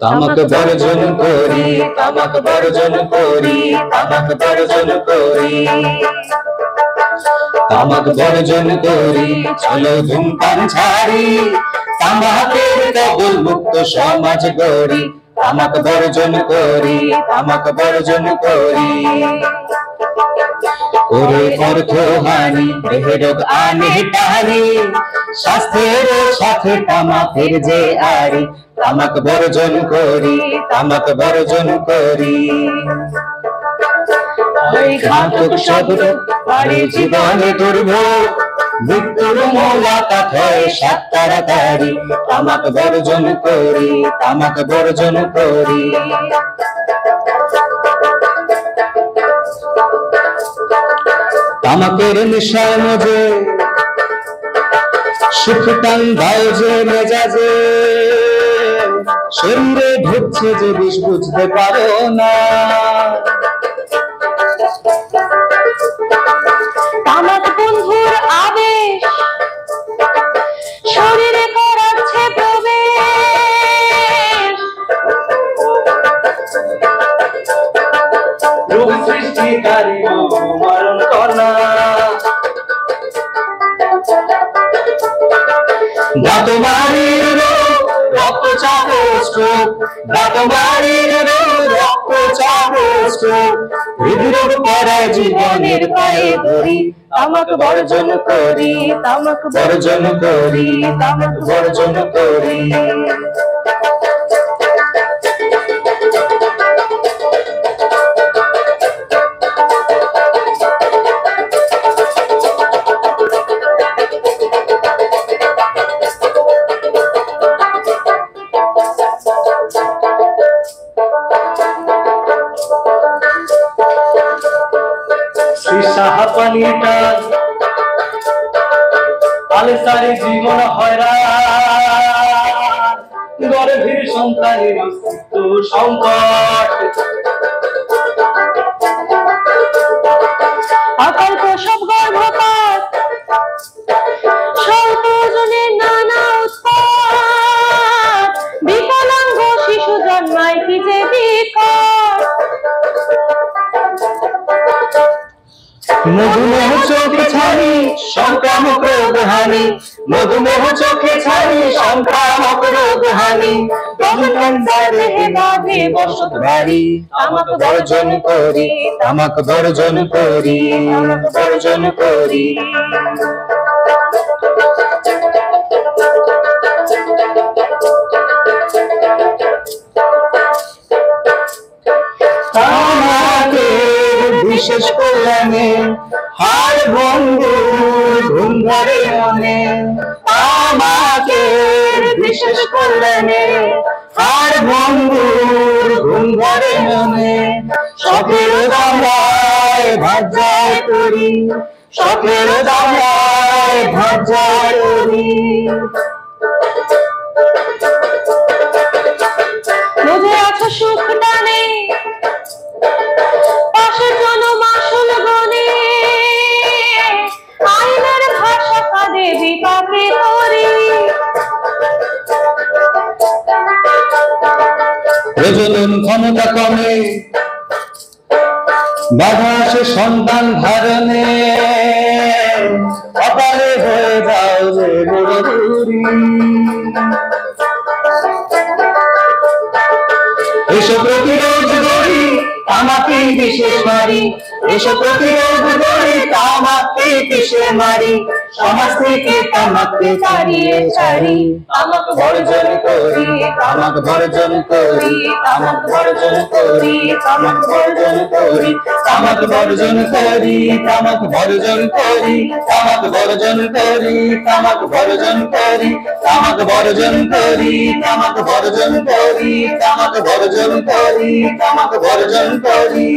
তামাক বর্জন করি, তামাক বর্জন করি, তামাক বর্জন করি, তামাক বর্জন করি, চলো ধূমপান ছাড়ি, তামাকের কবল মুক্ত সমাজ গড়ি। তামাক বর্জন করি, তামাক বর্জন করি, করে অর্থহানি, দেহে রোগ আনে টানি, স্বাস্থ্যের সাথে তামাকের যে আড়ি। তামাক বর্জন করি, তামাক বর্জন করি, ঘাতক সব রোগ বাড়ে জীবনে দুর্ভোগ, মৃত্যুর মোলাকাত হয় সাত তাড়াতাড়ি। তামাক বর্জন করি, তামাক বর্জন করি, তামাকের নেশায় মজে সুখ টান দাও যে মেজাজে, শরীরে ঢুকছে যে বিষ বুঝতে পারো না। তামাক বন্ধুর আবেশ শরীরে করাচ্ছে প্রবেশ, রোগ সৃষ্টিকারী মরণ কর্ণা, দাঁতমারির রোগ রক্তচাপ স্ট্রোক, দাঁতমারির রোগ রক্তচাপ স্ট্রোক, হৃদরোগ করা জীবনের পায়ে ধরি। তামাক বর্জন করি, তামাক বর্জন করি, তামাক বর্জন করি, সাহাপানিটা আলেসারি জীবন হয়রান, গর্ভের সন্তানের অস্তিত্ব সংকট, অকাল প্রসব গর্ভপাত, স্বল্প ওজনের নানা উৎপাত, বিকলাঙ্গ শিশু জন্মায় কি যে বিকট। মধুমেহ চোখে ছাড়ি সংক্রামক রোগ হানি, মধুমেহ চোখে ছাড়ি সংক্রামক রোগ হানি, দেহে বাঁধে বসত বাড়ি। তামাক বর্জন করি, তামাক বর্জন করি, তামাক বর্জন করি, বিশেষ কল্যাণে হার বন্ধুর ঘুম ধরে মনে, আমাকে বিশেষ কল্যাণে হার বন্ধুর ঘুম ধরে মনে, শখের দামড়ায় ভাজ্জায় করি, শখের দামড়ায় ভাজ্জায় করি, বুঝে আছো সুখ টানে পাশে জনম আসল গনে, আইনের ভাষা কাঁদে বিপাকে করি। প্রজনন ক্ষমতা কমে, বাধা আসে সন্তান ধারণে, কপালে হয়ে যাও যে বড় বুড়ি। এসব প্রতিরোধ করি, তামাকে বিশেষ মারি, এসব প্রতিরোধ করি, তামাকে কিসে মারি, সমাজ থেকে তামাককে তাড়িয়ে ছাড়ি। তামাক বর্জন করি, তামাক বর্জন করি, তামাক বর্জন করি, তামাক বর্জন করি, তামাক বর্জন করি, তামাক বর্জন করি, তামাক বর্জন করি, তামাক বর্জন করি, তামাক বর্জন করি, তামাক বর্জন করি, তামাক বর্জন করি, তামাক বর্জন করি।